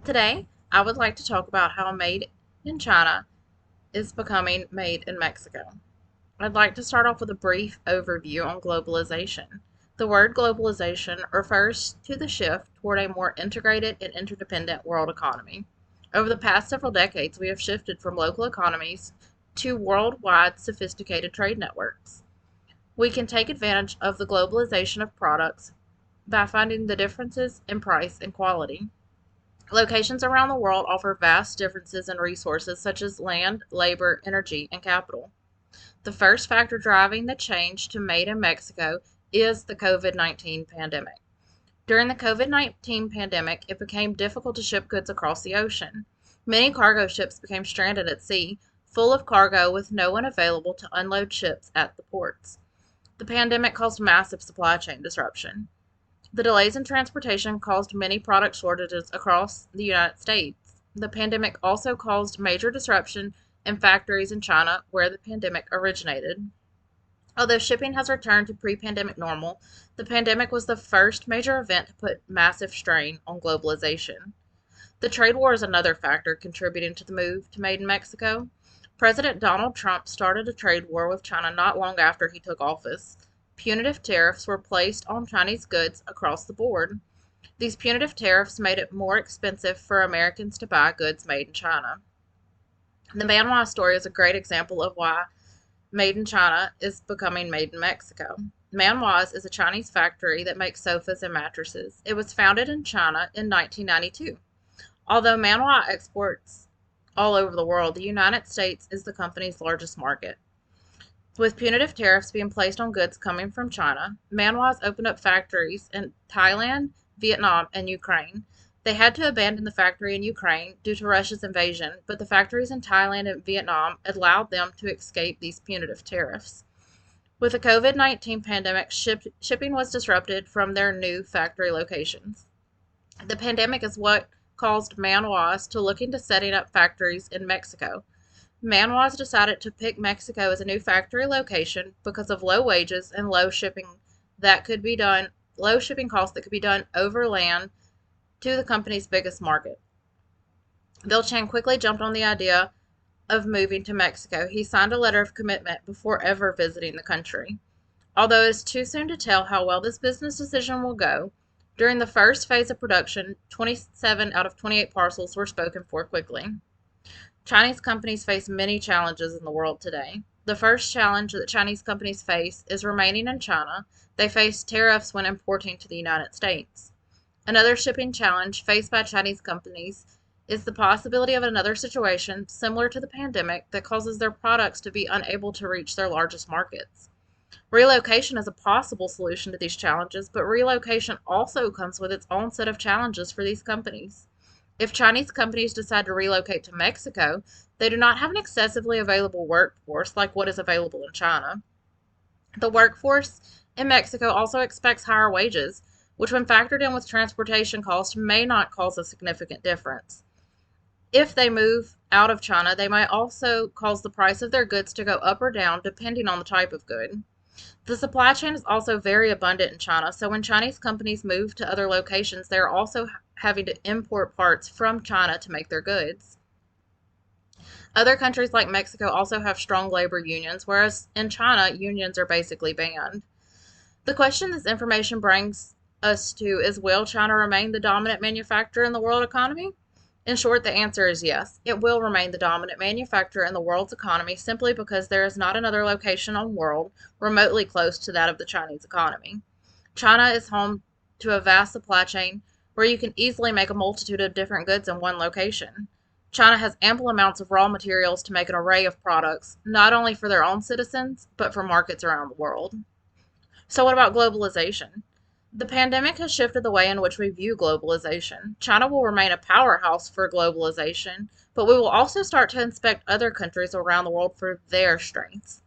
Today, I would like to talk about how made in China is becoming made in Mexico. I'd like to start off with a brief overview on globalization. The word globalization refers to the shift toward a more integrated and interdependent world economy. Over the past several decades, we have shifted from local economies to worldwide sophisticated trade networks. We can take advantage of the globalization of products by finding the differences in price and quality. Locations around the world offer vast differences in resources such as land, labor, energy, and capital. The first factor driving the change to made in Mexico is the COVID-19 pandemic. During the COVID-19 pandemic, it became difficult to ship goods across the ocean. Many cargo ships became stranded at sea, full of cargo with no one available to unload ships at the ports. The pandemic caused massive supply chain disruption. The delays in transportation caused many product shortages across the United States. The pandemic also caused major disruption in factories in China where the pandemic originated. Although shipping has returned to pre-pandemic normal, the pandemic was the first major event to put massive strain on globalization. The trade war is another factor contributing to the move to Made in Mexico. President Donald Trump started a trade war with China not long after he took office. Punitive tariffs were placed on Chinese goods across the board. These punitive tariffs made it more expensive for Americans to buy goods made in China. The Manhua story is a great example of why Made in China is becoming Made in Mexico. Manhua's is a Chinese factory that makes sofas and mattresses. It was founded in China in 1992. Although Manhua exports all over the world, the United States is the company's largest market. With punitive tariffs being placed on goods coming from China, Manhua's opened up factories in Thailand, Vietnam, and Ukraine. They had to abandon the factory in Ukraine due to Russia's invasion, but the factories in Thailand and Vietnam allowed them to escape these punitive tariffs. With the COVID-19 pandemic, shipping was disrupted from their new factory locations. The pandemic is what caused Manhua's to look into setting up factories in Mexico. Manhua's decided to pick Mexico as a new factory location because of low wages and low shipping costs that could be done overland to the company's biggest market. Bill Chang quickly jumped on the idea of moving to Mexico. He signed a letter of commitment before ever visiting the country. Although it is too soon to tell how well this business decision will go, during the first phase of production, 27 out of 28 parcels were spoken for quickly. Chinese companies face many challenges in the world today. The first challenge that Chinese companies face is remaining in China. They face tariffs when importing to the United States. Another shipping challenge faced by Chinese companies is the possibility of another situation similar to the pandemic that causes their products to be unable to reach their largest markets. Relocation is a possible solution to these challenges, but relocation also comes with its own set of challenges for these companies. If Chinese companies decide to relocate to Mexico, they do not have an excessively available workforce like what is available in China. The workforce in Mexico also expects higher wages, which when factored in with transportation costs may not cause a significant difference. If they move out of China, they might also cause the price of their goods to go up or down depending on the type of good. The supply chain is also very abundant in China, so when Chinese companies move to other locations, they are also having to import parts from China to make their goods. Other countries like Mexico also have strong labor unions, whereas in China, unions are basically banned. The question this information brings us to is, will China remain the dominant manufacturer in the world economy? In short, the answer is yes. It will remain the dominant manufacturer in the world's economy simply because there is not another location on the world remotely close to that of the Chinese economy. China is home to a vast supply chain where you can easily make a multitude of different goods in one location. China has ample amounts of raw materials to make an array of products, not only for their own citizens, but for markets around the world. So what about globalization? The pandemic has shifted the way in which we view globalization. China will remain a powerhouse for globalization, but we will also start to inspect other countries around the world for their strengths.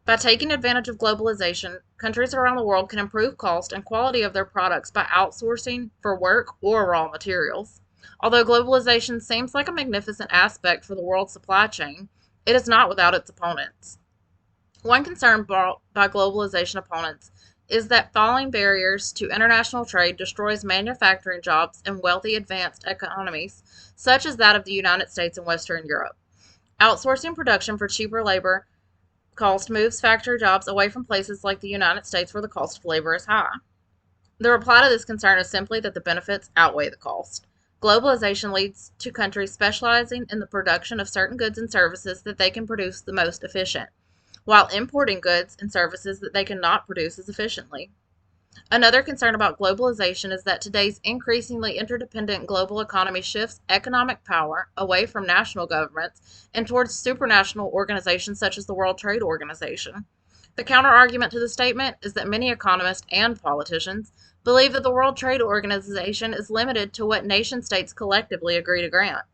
By taking advantage of globalization, countries around the world can improve cost and quality of their products by outsourcing for work or raw materials. Although globalization seems like a magnificent aspect for the world supply chain, it is not without its opponents. One concern brought by globalization opponents is that falling barriers to international trade destroys manufacturing jobs in wealthy advanced economies, such as that of the United States and Western Europe. Outsourcing production for cheaper labor cost moves factory jobs away from places like the United States where the cost of labor is high. The reply to this concern is simply that the benefits outweigh the cost. Globalization leads to countries specializing in the production of certain goods and services that they can produce the most efficient, while importing goods and services that they cannot produce as efficiently. Another concern about globalization is that today's increasingly interdependent global economy shifts economic power away from national governments and towards supranational organizations such as the World Trade Organization. The counterargument to the statement is that many economists and politicians believe that the World Trade Organization is limited to what nation states collectively agree to grant.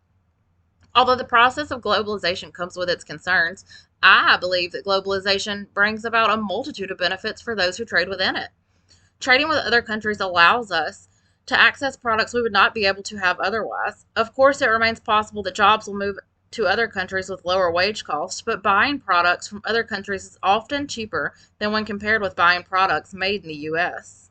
Although the process of globalization comes with its concerns, I believe that globalization brings about a multitude of benefits for those who trade within it. Trading with other countries allows us to access products we would not be able to have otherwise. Of course, it remains possible that jobs will move to other countries with lower wage costs, but buying products from other countries is often cheaper than when compared with buying products made in the U.S.